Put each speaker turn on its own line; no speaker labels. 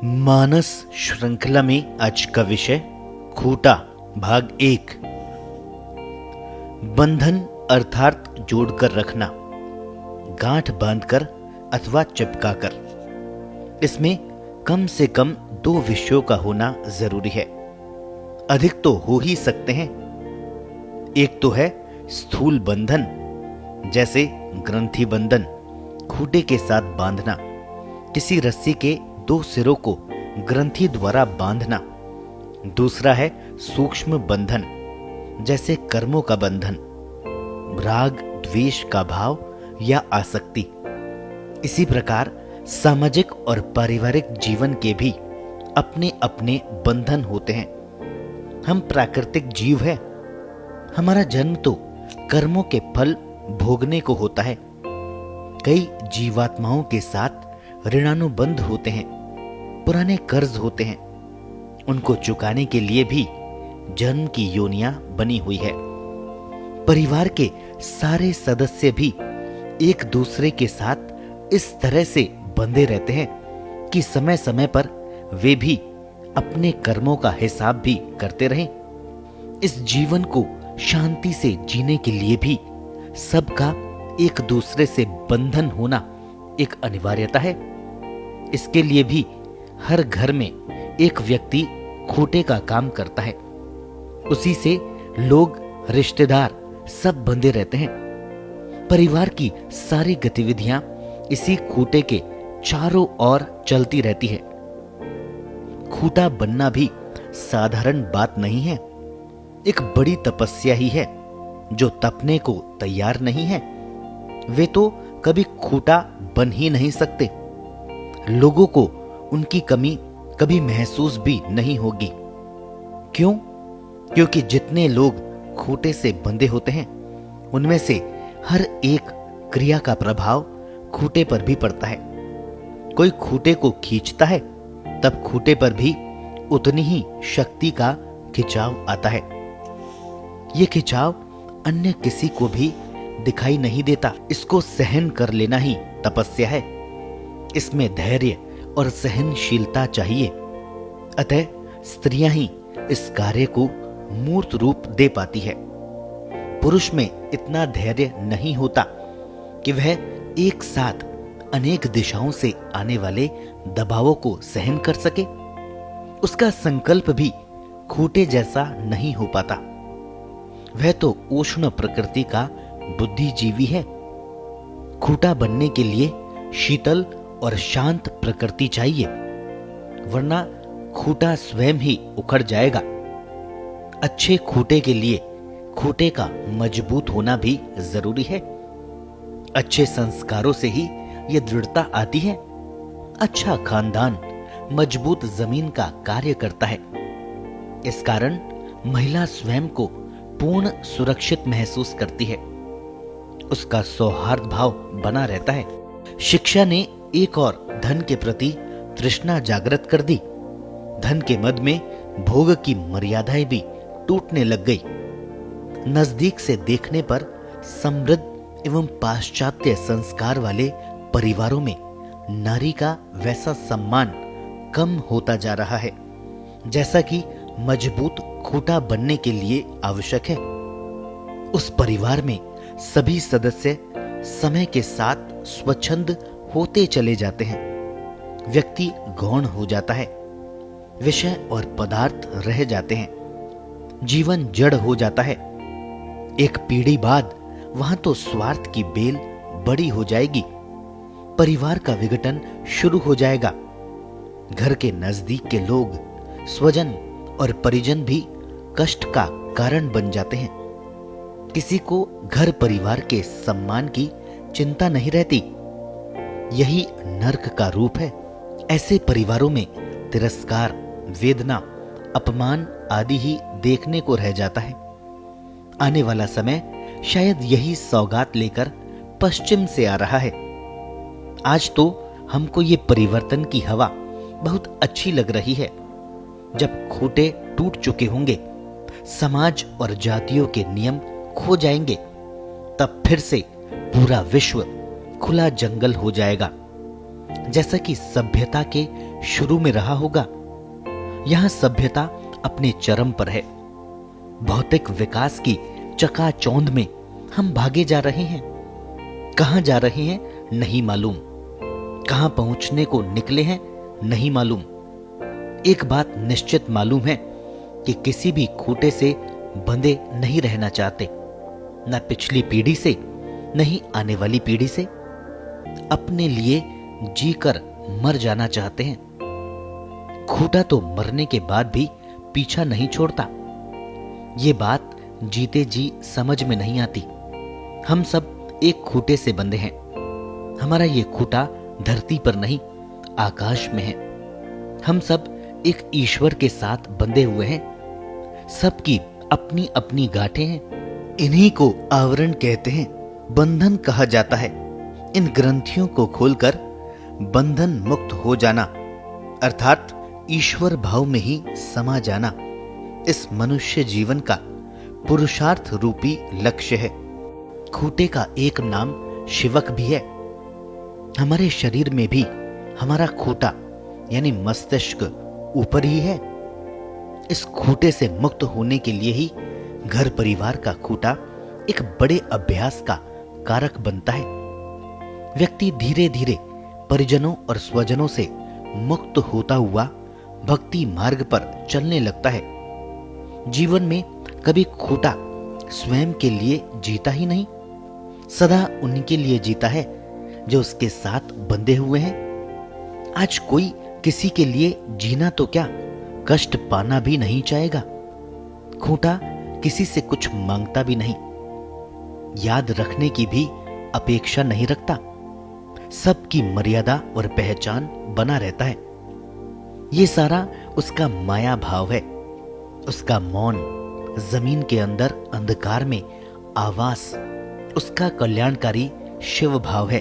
मानस श्रृंखला में आज का विषय खूंटा भाग 1। बंधन अर्थात जोड़कर रखना, गांठ बांधकर अथवा चिपकाकर। इसमें कम से कम 2 विषयों का होना जरूरी है। अधिक तो हो ही सकते हैं। एक तो है स्थूल बंधन, जैसे ग्रंथि बंधन, खूंटे के साथ बांधना, किसी रस्सी के 2 सिरों को ग्रंथि द्वारा बांधना। दूसरा है सूक्ष्म बंधन, जैसे कर्मों का बंधन, राग द्वेष का भाव या आसक्ति। इसी प्रकार सामाजिक और पारिवारिक जीवन के भी अपने अपने बंधन होते हैं। हम प्राकृतिक जीव हैं। हमारा जन्म तो कर्मों के फल भोगने को होता है। कई जीवात्माओं के साथ ऋणानुबंध होते हैं, पुराने कर्ज होते हैं। उनको चुकाने के लिए भी जन्म की योनियां बनी हुई है। परिवार के सारे सदस्य भी एक दूसरे के साथ इस तरह से बंधे रहते हैं कि समय समय पर वे भी अपने कर्मों का हिसाब भी करते रहें। इस जीवन को शांति से जीने के लिए भी सबका एक दूसरे से बंधन होना एक अनिवार्यता है। इसके लिए भी हर घर में एक व्यक्ति खूंटे का काम करता है। उसी से लोग, रिश्तेदार सब बंधे रहते हैं। परिवार की सारी गतिविधियां इसी खूंटे के चारों ओर चलती रहती है। खूंटा बनना भी साधारण बात नहीं है। एक बड़ी तपस्या ही है। जो तपने को तैयार नहीं है वे तो कभी खूंटा बन ही नहीं सकते। लोगों को उनकी कमी कभी महसूस भी नहीं होगी। क्यों? क्योंकि जितने लोग खूंटे से बंधे होते हैं उनमें से हर एक क्रिया का प्रभाव खूंटे पर भी पड़ता है। कोई खूंटे को खींचता है तब खूंटे पर भी उतनी ही शक्ति का खिंचाव आता है। ये खिंचाव अन्य किसी को भी दिखाई नहीं देता। इसको सहन कर लेना ही तपस्या है। इसमें धैर्य और सहनशीलता चाहिए। अतः स्त्रियां ही इस कार्य को मूर्त रूप दे पाती है। पुरुष में इतना धैर्य नहीं होता कि वह एक साथ अनेक दिशाओं से आने वाले दबावों को सहन कर सके। उसका संकल्प भी खूंटे जैसा नहीं हो पाता। वह तो उष्ण प्रकृति का बुद्धिजीवी है। खूंटा बनने के लिए शीतल और शांत प्रकृति चाहिए, वरना खूंटा स्वयं ही उखड़ जाएगा। अच्छे खूंटे के लिए खूंटे का मजबूत होना भी जरूरी है। अच्छे संस्कारों से ही यह दृढ़ता आती है। अच्छा खानदान मजबूत जमीन का कार्य करता है। इस कारण महिला स्वयं को पूर्ण सुरक्षित महसूस करती है। उसका सौहार्द भाव बना रहता है। शिक्षा ने एक और धन के प्रति तृष्णा जागृत कर दी। धन के मद में भोग की मर्यादाएं भी टूटने लग गई। नजदीक से देखने पर समृद्ध एवं पाश्चात्य संस्कार वाले परिवारों में नारी का वैसा सम्मान कम होता जा रहा है जैसा कि मजबूत खूंटा बनने के लिए आवश्यक है। उस परिवार में सभी सदस्य समय के साथ स्वच्छंद होते चले जाते हैं। व्यक्ति गौण हो जाता है। विषय और पदार्थ रह जाते हैं। जीवन जड़ हो जाता है। एक पीढ़ी बाद वहां तो स्वार्थ की बेल बड़ी हो जाएगी। परिवार का विघटन शुरू हो जाएगा। घर के नजदीक के लोग, स्वजन और परिजन भी कष्ट का कारण बन जाते हैं। किसी को घर परिवार के सम्मान की चिंता नहीं रहती। यही नर्क का रूप है। ऐसे परिवारों में तिरस्कार, वेदना, अपमान आदि ही देखने को रह जाता है। आने वाला समय शायद यही सौगात लेकर पश्चिम से आ रहा है। आज तो हमको ये परिवर्तन की हवा बहुत अच्छी लग रही है। जब खूंटे टूट चुके होंगे, समाज और जातियों के नियम खो जाएंगे, तब फिर से पूरा विश्व खुला जंगल हो जाएगा। जैसा कि सभ्यता के शुरू में रहा होगा। यहां सभ्यता अपने चरम पर है। भौतिक विकास की चकाचौंध में हम भागे जा रहे हैं। कहां जा रहे हैं नहीं मालूम, कहां पहुंचने को निकले हैं नहीं मालूम। एक बात निश्चित मालूम है कि किसी भी खूंटे से बंधे नहीं रहना चाहते, न पिछली पीढ़ी से न ही आने वाली पीढ़ी से। अपने लिए जीकर मर जाना चाहते हैं। खूंटा तो मरने के बाद भी पीछा नहीं छोड़ता। ये बात जीते जी समझ में नहीं आती। हम सब एक खूंटे से बंधे हैं। हमारा ये खूंटा धरती पर नहीं, आकाश में है। हम सब एक ईश्वर के साथ बंधे हुए हैं। सबकी अपनी अपनी गांठें हैं। इन्हीं को आवरण कहते हैं, बंधन कहा जाता है। इन ग्रंथियों को खोलकर बंधन मुक्त हो जाना अर्थात ईश्वर भाव में ही समा जाना इस मनुष्य जीवन का पुरुषार्थ रूपी लक्ष्य है। खूंटे का एक नाम शिवक भी है। हमारे शरीर में भी हमारा खूंटा यानी मस्तिष्क ऊपर ही है। इस खूंटे से मुक्त होने के लिए ही घर परिवार का खूंटा एक बड़े अभ्यास का कारक बनता है। व्यक्ति धीरे धीरे परिजनों और स्वजनों से मुक्त होता हुआ भक्ति मार्ग पर चलने लगता है। जीवन में कभी खूंटा स्वयं के लिए जीता ही नहीं, सदा उनके लिए जीता है जो उसके साथ बंधे हुए हैं। आज कोई किसी के लिए जीना तो क्या, कष्ट पाना भी नहीं चाहेगा। खूंटा किसी से कुछ मांगता भी नहीं, याद रखने की भी अपेक्षा नहीं रखता। सबकी मर्यादा और पहचान बना रहता है। ये सारा उसका माया भाव है। उसका मौन जमीन के अंदर अंधकार में आवास उसका कल्याणकारी शिव भाव है।